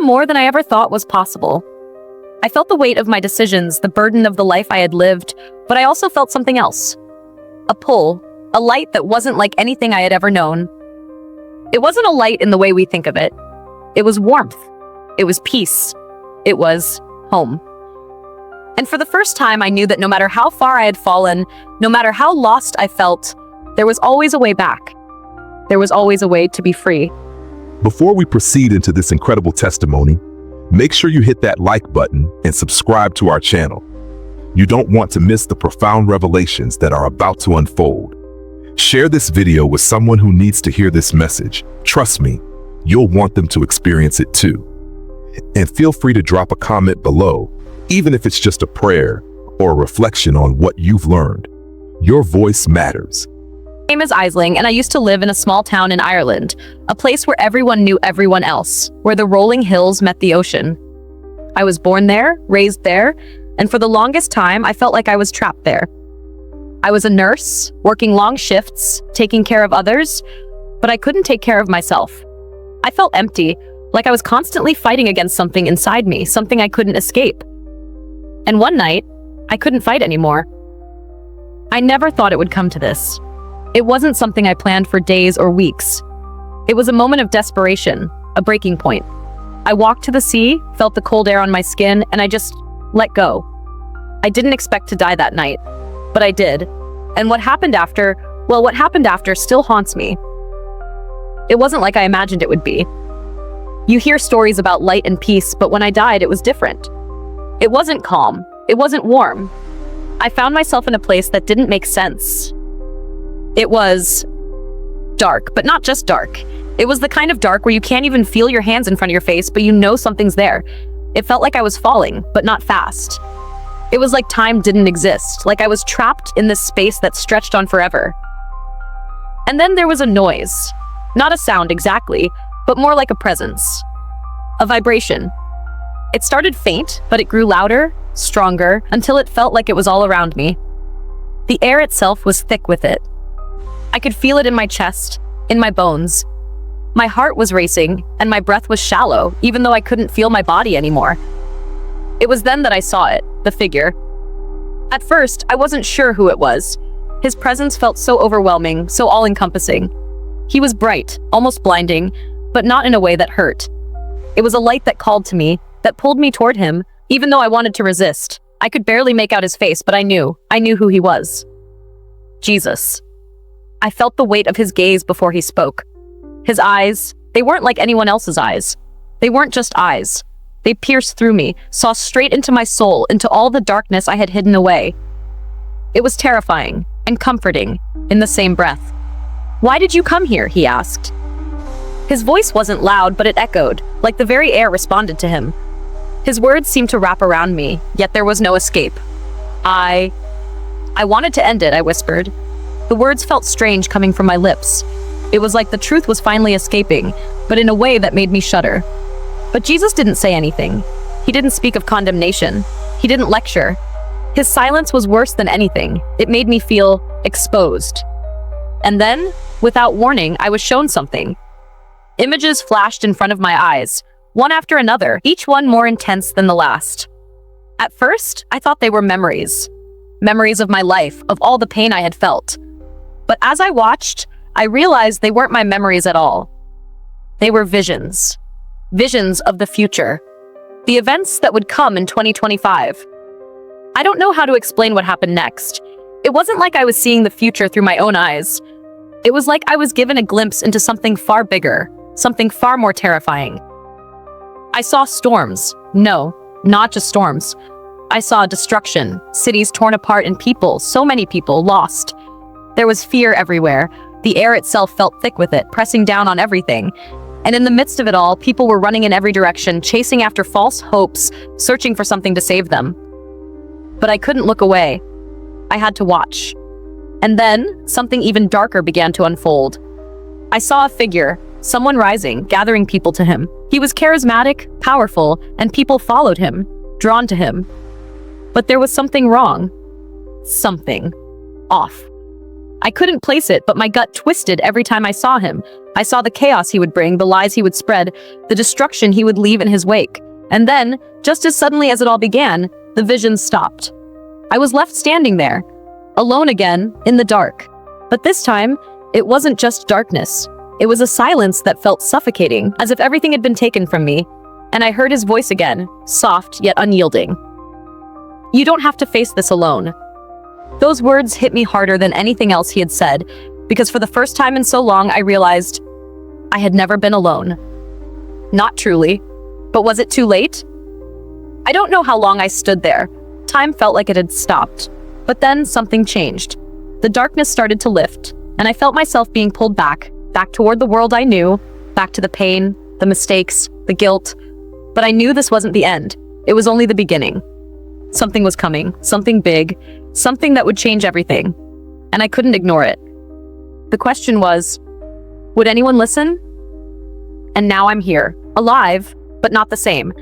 more than I ever thought was possible. I felt the weight of my decisions, the burden of the life I had lived, but I also felt something else. A pull, a light that wasn't like anything I had ever known. It wasn't a light in the way we think of it. It was warmth. It was peace. It was home. And for the first time, I knew that no matter how far I had fallen, no matter how lost I felt, there was always a way back. There was always a way to be free. Before we proceed into this incredible testimony, make sure you hit that like button and subscribe to our channel. You don't want to miss the profound revelations that are about to unfold. Share this video with someone who needs to hear this message. Trust me, you'll want them to experience it too. And feel free to drop a comment below, even if it's just a prayer or a reflection on what you've learned. Your voice matters. My name is Aisling, and I used to live in a small town in Ireland, a place where everyone knew everyone else, where the rolling hills met the ocean. I was born there, raised there, and for the longest time, I felt like I was trapped there. I was a nurse, working long shifts, taking care of others, but I couldn't take care of myself. I felt empty, like I was constantly fighting against something inside me, something I couldn't escape. And one night, I couldn't fight anymore. I never thought it would come to this. It wasn't something I planned for days or weeks. It was a moment of desperation, a breaking point. I walked to the sea, felt the cold air on my skin, and I just let go. I didn't expect to die that night, but I did. And what happened after still haunts me. It wasn't like I imagined it would be. You hear stories about light and peace, but when I died, it was different. It wasn't calm. It wasn't warm. I found myself in a place that didn't make sense. It was dark, but not just dark. It was the kind of dark where you can't even feel your hands in front of your face, but you know something's there. It felt like I was falling, but not fast. It was like time didn't exist, like I was trapped in this space that stretched on forever. And then there was a noise. Not a sound exactly, but more like a presence. A vibration. It started faint, but it grew louder, stronger, until it felt like it was all around me. The air itself was thick with it. I could feel it in my chest, in my bones. My heart was racing, and my breath was shallow, even though I couldn't feel my body anymore. It was then that I saw it, the figure. At first, I wasn't sure who it was. His presence felt so overwhelming, so all-encompassing. He was bright, almost blinding, but not in a way that hurt. It was a light that called to me, that pulled me toward him, even though I wanted to resist. I could barely make out his face, but I knew who he was. Jesus. I felt the weight of his gaze before he spoke. His eyes, they weren't like anyone else's eyes. They weren't just eyes. They pierced through me, saw straight into my soul, into all the darkness I had hidden away. It was terrifying and comforting in the same breath. "Why did you come here?" he asked. His voice wasn't loud, but it echoed, like the very air responded to him. His words seemed to wrap around me, yet there was no escape. I wanted to end it, I whispered. The words felt strange coming from my lips. It was like the truth was finally escaping, but in a way that made me shudder. But Jesus didn't say anything. He didn't speak of condemnation. He didn't lecture. His silence was worse than anything. It made me feel exposed. And then, without warning, I was shown something. Images flashed in front of my eyes, one after another, each one more intense than the last. At first, I thought they were memories. Memories of my life, of all the pain I had felt. But as I watched, I realized they weren't my memories at all. They were visions. Visions of the future. The events that would come in 2025. I don't know how to explain what happened next. It wasn't like I was seeing the future through my own eyes. It was like I was given a glimpse into something far bigger, something far more terrifying. I saw storms. No, not just storms. I saw destruction, cities torn apart and people, so many people, lost. There was fear everywhere. The air itself felt thick with it, pressing down on everything. And in the midst of it all, people were running in every direction, chasing after false hopes, searching for something to save them. But I couldn't look away. I had to watch. And then, something even darker began to unfold. I saw a figure, someone rising, gathering people to him. He was charismatic, powerful, and people followed him, drawn to him. But there was something wrong. Something off. I couldn't place it, but my gut twisted every time I saw him. I saw the chaos he would bring, the lies he would spread, the destruction he would leave in his wake. And then, just as suddenly as it all began, the vision stopped. I was left standing there, alone again, in the dark. But this time, it wasn't just darkness. It was a silence that felt suffocating, as if everything had been taken from me. And I heard his voice again, soft yet unyielding. "You don't have to face this alone." Those words hit me harder than anything else he had said, because for the first time in so long, I realized I had never been alone. Not truly. But was it too late? I don't know how long I stood there. Time felt like it had stopped. But then something changed. The darkness started to lift, and I felt myself being pulled back toward the world I knew, back to the pain, the mistakes, the guilt. But I knew this wasn't the end. It was only the beginning. Something was coming, something big, something that would change everything. And I couldn't ignore it. The question was, would anyone listen? And now I'm here, alive, but not the same.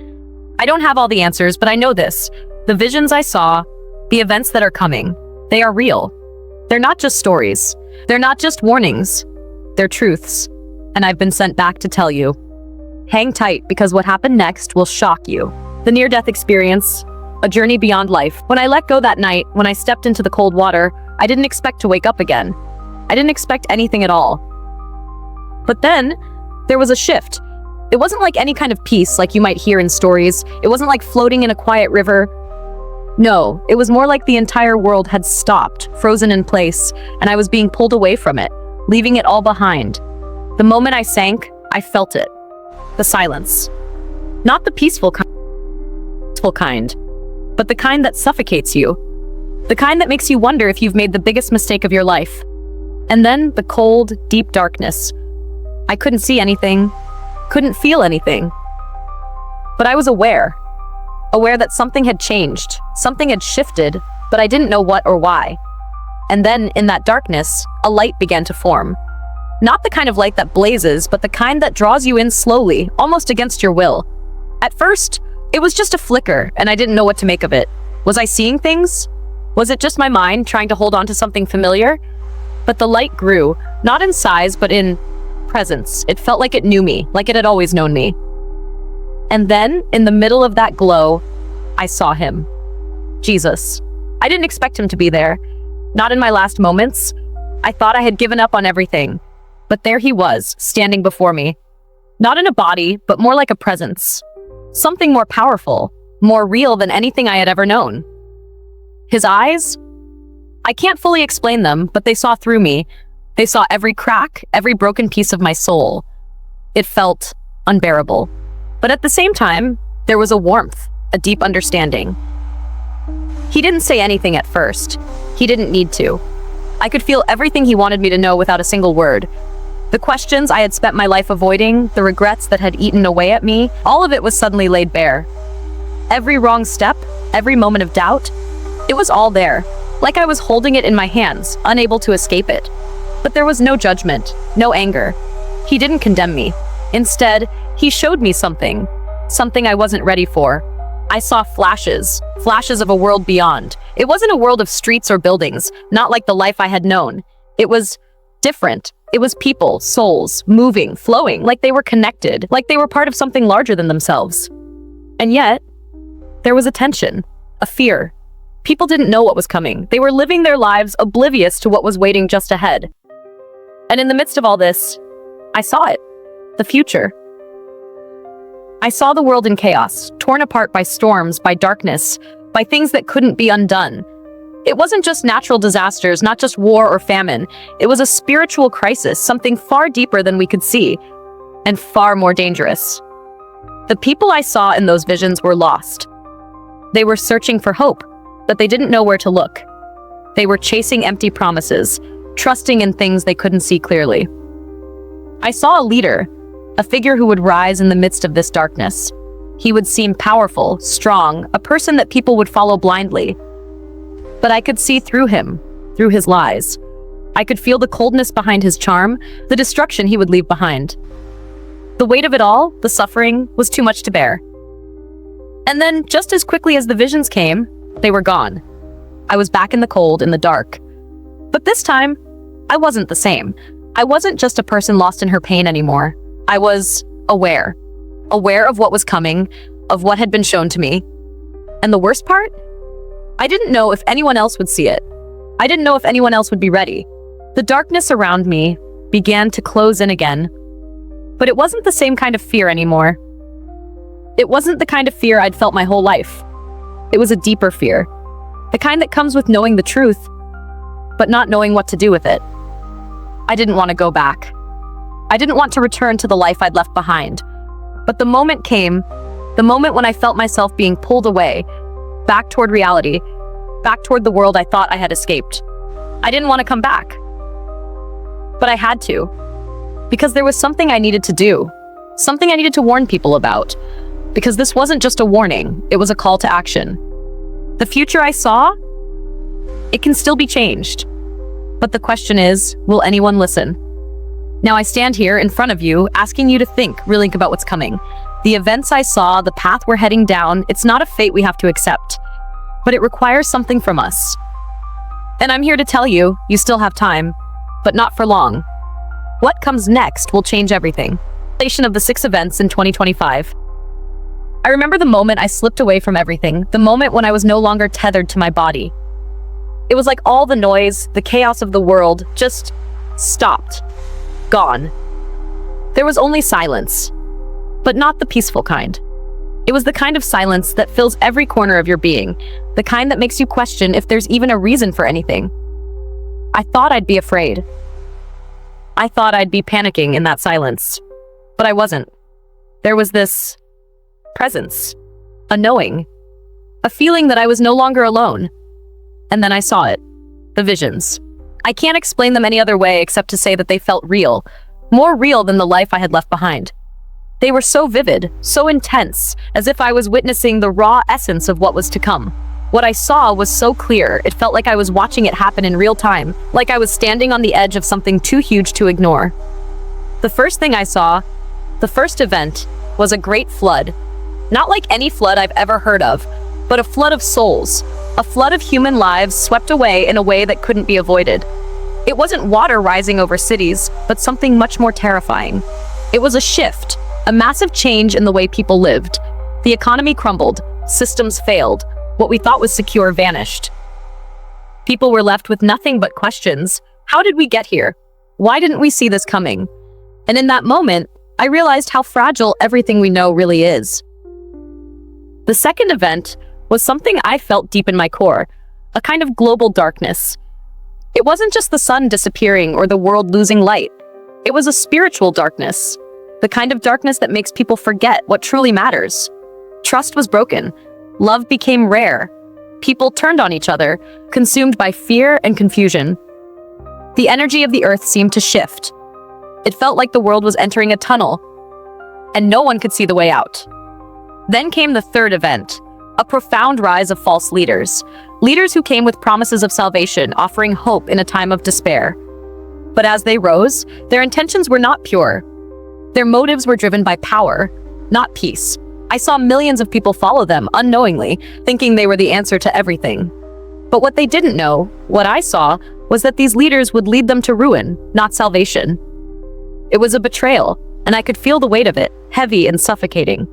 I don't have all the answers, but I know this. The visions I saw, the events that are coming, they are real. They're not just stories. They're not just warnings. They're truths. And I've been sent back to tell you. Hang tight, because what happened next will shock you. The near-death experience, a journey beyond life. When I let go that night, when I stepped into the cold water, I didn't expect to wake up again. I didn't expect anything at all. But then, there was a shift. It wasn't like any kind of peace like you might hear in stories. It wasn't like floating in a quiet river. No, it was more like the entire world had stopped, frozen in place, and I was being pulled away from it, leaving it all behind. The moment I sank, I felt it. The silence. Not the peaceful kind, but the kind that suffocates you. The kind that makes you wonder if you've made the biggest mistake of your life. And then the cold, deep darkness. I couldn't see anything, couldn't feel anything. But I was aware that something had changed, something had shifted, but I didn't know what or why. And then, in that darkness, a light began to form. Not the kind of light that blazes, but the kind that draws you in slowly, almost against your will. At first, it was just a flicker, and I didn't know what to make of it. Was I seeing things? Was it just my mind trying to hold on to something familiar? But the light grew, not in size, but in presence. It felt like it knew me, like it had always known me. And then, in the middle of that glow, I saw him. Jesus. I didn't expect him to be there. Not in my last moments. I thought I had given up on everything. But there he was, standing before me. Not in a body, but more like a presence. Something more powerful, more real than anything I had ever known. His eyes? I can't fully explain them, but they saw through me. They saw every crack, every broken piece of my soul. It felt unbearable. But at the same time, there was a warmth, a deep understanding. He didn't say anything at first. He didn't need to. I could feel everything he wanted me to know without a single word. The questions I had spent my life avoiding, the regrets that had eaten away at me, all of it was suddenly laid bare. Every wrong step, every moment of doubt, it was all there, like I was holding it in my hands, unable to escape it. But there was no judgment, no anger. He didn't condemn me. Instead, he showed me something I wasn't ready for. I saw flashes of a world beyond. It wasn't a world of streets or buildings, not like the life I had known. It was different. It was people, souls, moving, flowing, like they were connected, like they were part of something larger than themselves. And yet, there was a tension, a fear. People didn't know what was coming. They were living their lives oblivious to what was waiting just ahead. And in the midst of all this, I saw it, the future. I saw the world in chaos, torn apart by storms, by darkness, by things that couldn't be undone. It wasn't just natural disasters, not just war or famine. It was a spiritual crisis, something far deeper than we could see, and far more dangerous. The people I saw in those visions were lost. They were searching for hope, but they didn't know where to look. They were chasing empty promises, trusting in things they couldn't see clearly. I saw a leader, a figure who would rise in the midst of this darkness. He would seem powerful, strong, a person that people would follow blindly. But I could see through him, through his lies. I could feel the coldness behind his charm, the destruction he would leave behind. The weight of it all, the suffering, was too much to bear. And then, just as quickly as the visions came, they were gone. I was back in the cold, in the dark. But this time, I wasn't the same. I wasn't just a person lost in her pain anymore. I was aware. Aware of what was coming, of what had been shown to me. And the worst part? I didn't know if anyone else would see it. I didn't know if anyone else would be ready. The darkness around me began to close in again. But it wasn't the same kind of fear anymore. It wasn't the kind of fear I'd felt my whole life. It was a deeper fear. The kind that comes with knowing the truth, but not knowing what to do with it. I didn't want to go back. I didn't want to return to the life I'd left behind. But the moment came, the moment when I felt myself being pulled away, back toward reality, back toward the world I thought I had escaped. I didn't want to come back. But I had to. Because there was something I needed to do. Something I needed to warn people about. Because this wasn't just a warning, it was a call to action. The future I saw, it can still be changed. But the question is, will anyone listen? Now I stand here in front of you, asking you to really think about what's coming. The events I saw, the path we're heading down, it's not a fate we have to accept. But it requires something from us. And I'm here to tell you, you still have time, but not for long. What comes next will change everything. Of the 6 events in 2025. I remember the moment I slipped away from everything, the moment when I was no longer tethered to my body. It was like all the noise, the chaos of the world, just stopped. Gone. There was only silence, but not the peaceful kind. It was the kind of silence that fills every corner of your being, the kind that makes you question if there's even a reason for anything. I thought I'd be afraid. I thought I'd be panicking in that silence, but I wasn't. There was this presence, a knowing, a feeling that I was no longer alone. And then I saw it, the visions. I can't explain them any other way except to say that they felt real, more real than the life I had left behind. They were so vivid, so intense, as if I was witnessing the raw essence of what was to come. What I saw was so clear, it felt like I was watching it happen in real time, like I was standing on the edge of something too huge to ignore. The first thing I saw, the first event, was a great flood. Not like any flood I've ever heard of, but a flood of souls, a flood of human lives swept away in a way that couldn't be avoided. It wasn't water rising over cities, but something much more terrifying. It was a shift, a massive change in the way people lived. The economy crumbled, systems failed, what we thought was secure vanished. People were left with nothing but questions. How did we get here? Why didn't we see this coming? And in that moment, I realized how fragile everything we know really is. The second event was something I felt deep in my core, a kind of global darkness. It wasn't just the sun disappearing or the world losing light. It was a spiritual darkness, the kind of darkness that makes people forget what truly matters. Trust was broken. Love became rare. People turned on each other, consumed by fear and confusion. The energy of the earth seemed to shift. It felt like the world was entering a tunnel, and no one could see the way out. Then came the third event, a profound rise of false leaders. Leaders who came with promises of salvation, offering hope in a time of despair. But as they rose, their intentions were not pure. Their motives were driven by power, not peace. I saw millions of people follow them unknowingly, thinking they were the answer to everything. But what they didn't know, what I saw, was that these leaders would lead them to ruin, not salvation. It was a betrayal, and I could feel the weight of it, heavy and suffocating.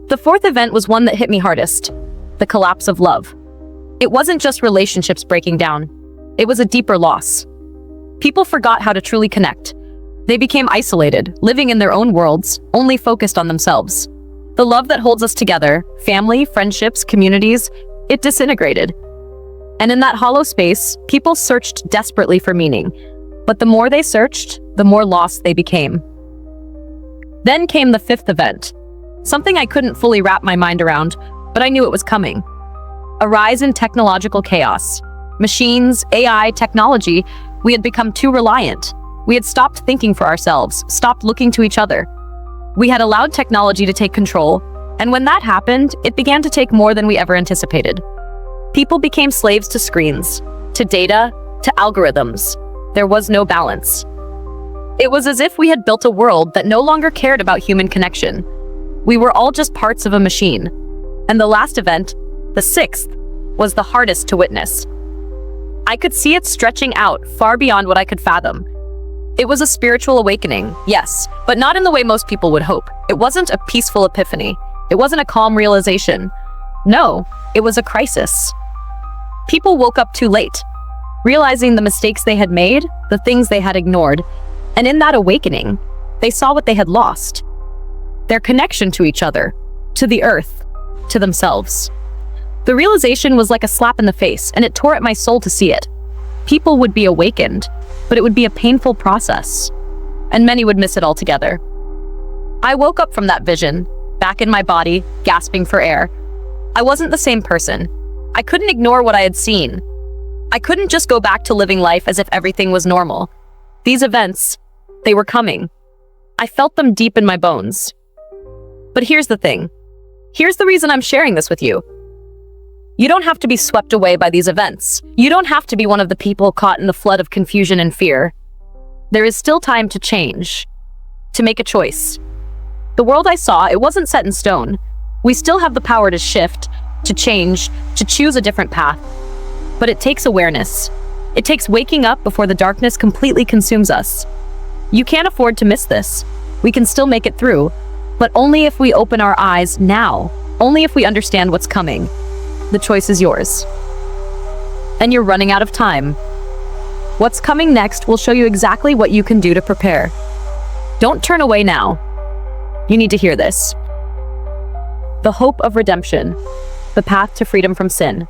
The fourth event was one that hit me hardest, the collapse of love. It wasn't just relationships breaking down. It was a deeper loss. People forgot how to truly connect. They became isolated, living in their own worlds, only focused on themselves. The love that holds us together, family, friendships, communities, it disintegrated. And in that hollow space, people searched desperately for meaning. But the more they searched, the more lost they became. Then came the fifth event. Something I couldn't fully wrap my mind around, but I knew it was coming. A rise in technological chaos. Machines, AI, technology, we had become too reliant. We had stopped thinking for ourselves, stopped looking to each other. We had allowed technology to take control, and when that happened, it began to take more than we ever anticipated. People became slaves to screens, to data, to algorithms. There was no balance. It was as if we had built a world that no longer cared about human connection. We were all just parts of a machine. And the last event, the sixth, was the hardest to witness. I could see it stretching out far beyond what I could fathom. It was a spiritual awakening, yes, but not in the way most people would hope. It wasn't a peaceful epiphany. It wasn't a calm realization. No, it was a crisis. People woke up too late, realizing the mistakes they had made, the things they had ignored, and in that awakening, they saw what they had lost. Their connection to each other, to the earth, to themselves. The realization was like a slap in the face, and it tore at my soul to see it. People would be awakened, but it would be a painful process, and many would miss it altogether. I woke up from that vision, back in my body, gasping for air. I wasn't the same person. I couldn't ignore what I had seen. I couldn't just go back to living life as if everything was normal. These events, they were coming. I felt them deep in my bones. But here's the thing. Here's the reason I'm sharing this with you. You don't have to be swept away by these events. You don't have to be one of the people caught in the flood of confusion and fear. There is still time to change, to make a choice. The world I saw, it wasn't set in stone. We still have the power to shift, to change, to choose a different path. But it takes awareness. It takes waking up before the darkness completely consumes us. You can't afford to miss this. We can still make it through, but only if we open our eyes now. Only if we understand what's coming. The choice is yours. And you're running out of time. What's coming next will show you exactly what you can do to prepare. Don't turn away now. You need to hear this. The hope of redemption. The path to freedom from sin.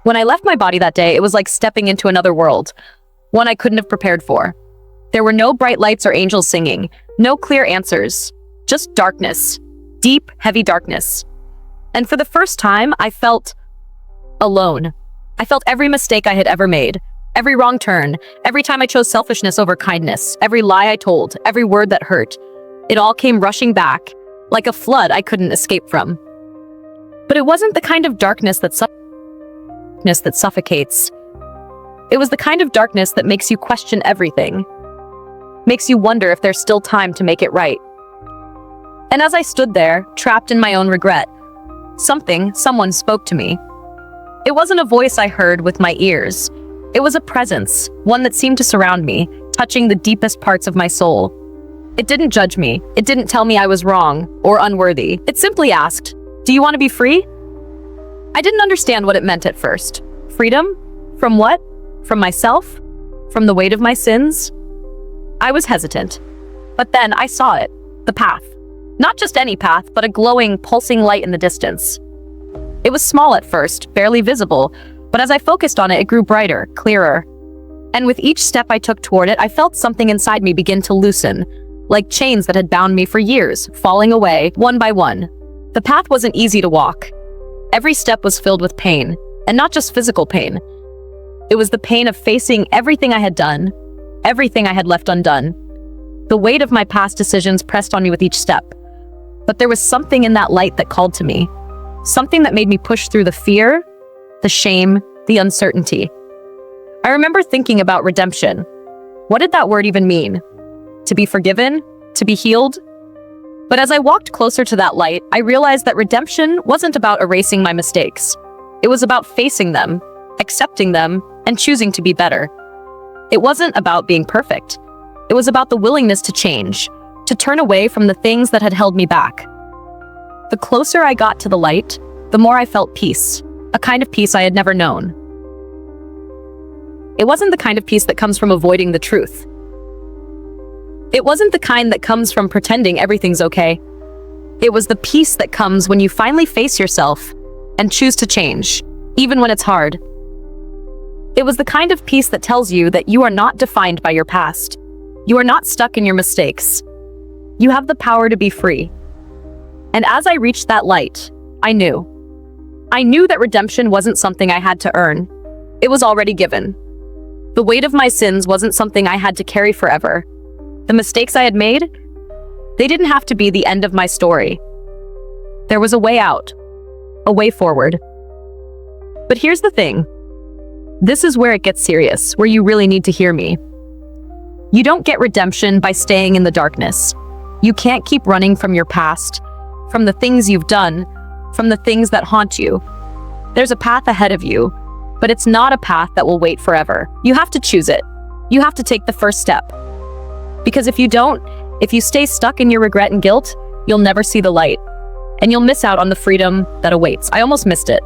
When I left my body that day, it was like stepping into another world, one I couldn't have prepared for. There were no bright lights or angels singing, no clear answers, just darkness, deep, heavy darkness. And for the first time, I felt alone. I felt every mistake I had ever made, every wrong turn, every time I chose selfishness over kindness, every lie I told, every word that hurt. It all came rushing back, like a flood I couldn't escape from. But it wasn't the kind of darkness that suffocates. It was the kind of darkness that makes you question everything, makes you wonder if there's still time to make it right. And as I stood there, trapped in my own regret, someone spoke to me. It wasn't a voice I heard with my ears. It was a presence, one that seemed to surround me, touching the deepest parts of my soul. It didn't judge me. It didn't tell me I was wrong or unworthy. It simply asked, "Do you want to be free?" I didn't understand what it meant at first. Freedom? From what? From myself? From the weight of my sins? I was hesitant. But then I saw it, the path. Not just any path, but a glowing, pulsing light in the distance. It was small at first, barely visible, but as I focused on it, it grew brighter, clearer. And with each step I took toward it, I felt something inside me begin to loosen, like chains that had bound me for years, falling away, one by one. The path wasn't easy to walk. Every step was filled with pain, and not just physical pain. It was the pain of facing everything I had done, everything I had left undone. The weight of my past decisions pressed on me with each step. But there was something in that light that called to me. Something that made me push through the fear, the shame, the uncertainty. I remember thinking about redemption. What did that word even mean? To be forgiven? To be healed? But as I walked closer to that light, I realized that redemption wasn't about erasing my mistakes. It was about facing them, accepting them, and choosing to be better. It wasn't about being perfect. It was about the willingness to change, to turn away from the things that had held me back. The closer I got to the light, the more I felt peace, a kind of peace I had never known. It wasn't the kind of peace that comes from avoiding the truth. It wasn't the kind that comes from pretending everything's okay. It was the peace that comes when you finally face yourself and choose to change, even when it's hard. It was the kind of peace that tells you that you are not defined by your past. You are not stuck in your mistakes. You have the power to be free. And as I reached that light, I knew. I knew that redemption wasn't something I had to earn. It was already given. The weight of my sins wasn't something I had to carry forever. The mistakes I had made, they didn't have to be the end of my story. There was a way out, a way forward. But here's the thing. This is where it gets serious, where you really need to hear me. You don't get redemption by staying in the darkness. You can't keep running from your past, from the things you've done, from the things that haunt you. There's a path ahead of you, but it's not a path that will wait forever. You have to choose it. You have to take the first step. Because if you don't, if you stay stuck in your regret and guilt, you'll never see the light. And you'll miss out on the freedom that awaits. I almost missed it.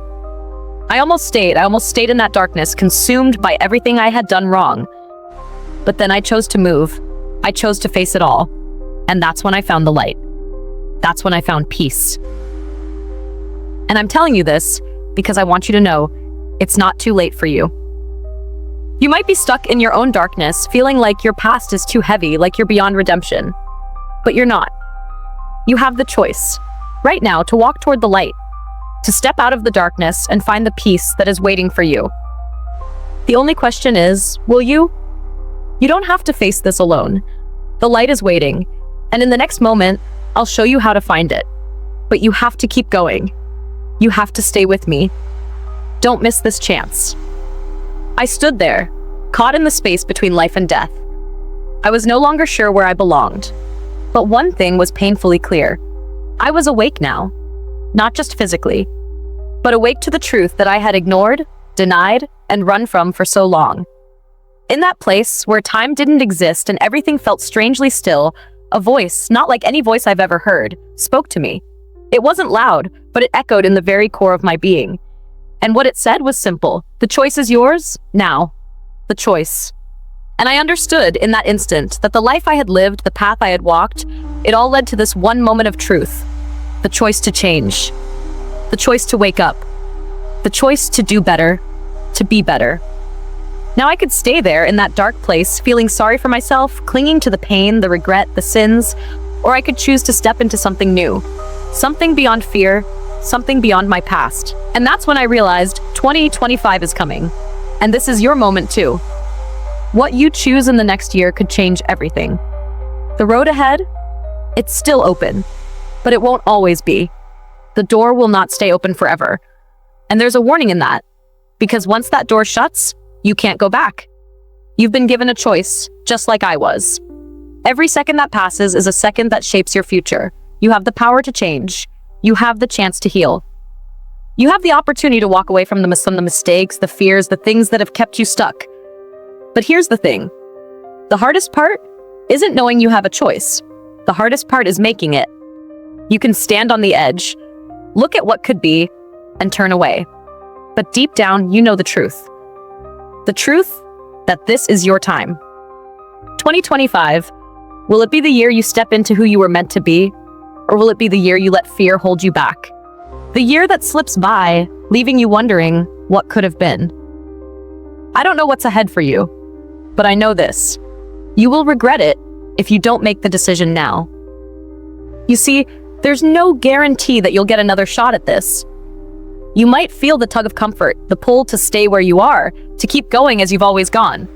I almost stayed in that darkness, consumed by everything I had done wrong. But then I chose to move. I chose to face it all. And that's when I found the light. That's when I found peace. And I'm telling you this because I want you to know it's not too late for you. You might be stuck in your own darkness, feeling like your past is too heavy, like you're beyond redemption. But you're not. You have the choice, right now, to walk toward the light, to step out of the darkness and find the peace that is waiting for you. The only question is, will you? You don't have to face this alone. The light is waiting, and in the next moment, I'll show you how to find it. But you have to keep going. You have to stay with me. Don't miss this chance. I stood there, caught in the space between life and death. I was no longer sure where I belonged. But one thing was painfully clear. I was awake now, not just physically, but awake to the truth that I had ignored, denied, and run from for so long. In that place where time didn't exist and everything felt strangely still, a voice, not like any voice I've ever heard, spoke to me. It wasn't loud, but it echoed in the very core of my being. And what it said was simple. The choice is yours, now. The choice. And I understood in that instant that the life I had lived, the path I had walked, it all led to this one moment of truth. The choice to change. The choice to wake up. The choice to do better, to be better. Now I could stay there in that dark place, feeling sorry for myself, clinging to the pain, the regret, the sins, or I could choose to step into something new, something beyond fear, something beyond my past. And that's when I realized 2025 is coming. And this is your moment too. What you choose in the next year could change everything. The road ahead, it's still open, but it won't always be. The door will not stay open forever. And there's a warning in that, because once that door shuts, you can't go back. You've been given a choice, just like I was. Every second that passes is a second that shapes your future. You have the power to change. You have the chance to heal. You have the opportunity to walk away from the mistakes, the fears, the things that have kept you stuck. But here's the thing. The hardest part isn't knowing you have a choice. The hardest part is making it. You can stand on the edge, look at what could be, and turn away. But deep down, you know the truth. The truth that this is your time. 2025, will it be the year you step into who you were meant to be? Or will it be the year you let fear hold you back? The year that slips by, leaving you wondering what could have been. I don't know what's ahead for you, but I know this. You will regret it if you don't make the decision now. You see, there's no guarantee that you'll get another shot at this. You might feel the tug of comfort, the pull to stay where you are, to keep going as you've always gone.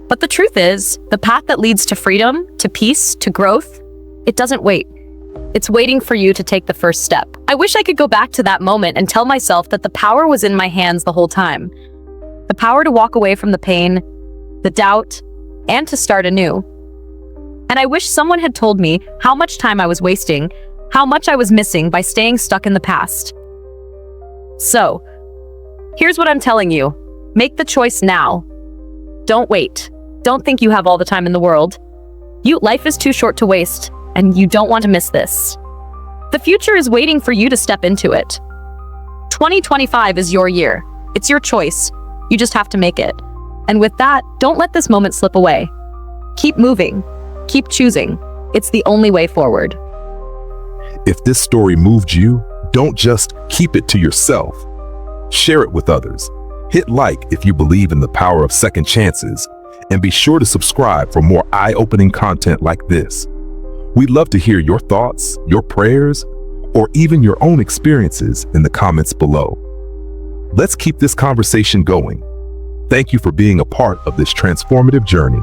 But the truth is, the path that leads to freedom, to peace, to growth, it doesn't wait. It's waiting for you to take the first step. I wish I could go back to that moment and tell myself that the power was in my hands the whole time. The power to walk away from the pain, the doubt, and to start anew. And I wish someone had told me how much time I was wasting, how much I was missing by staying stuck in the past. So, here's what I'm telling you. Make the choice now. Don't wait. Don't think you have all the time in the world. Life is too short to waste, and you don't want to miss this. The future is waiting for you to step into it. 2025 is your year. It's your choice. You just have to make it. And with that, don't let this moment slip away. Keep moving. Keep choosing. It's the only way forward. If this story moved you, don't just keep it to yourself. Share it with others. Hit like if you believe in the power of second chances, and be sure to subscribe for more eye-opening content like this. We'd love to hear your thoughts, your prayers, or even your own experiences in the comments below. Let's keep this conversation going. Thank you for being a part of this transformative journey.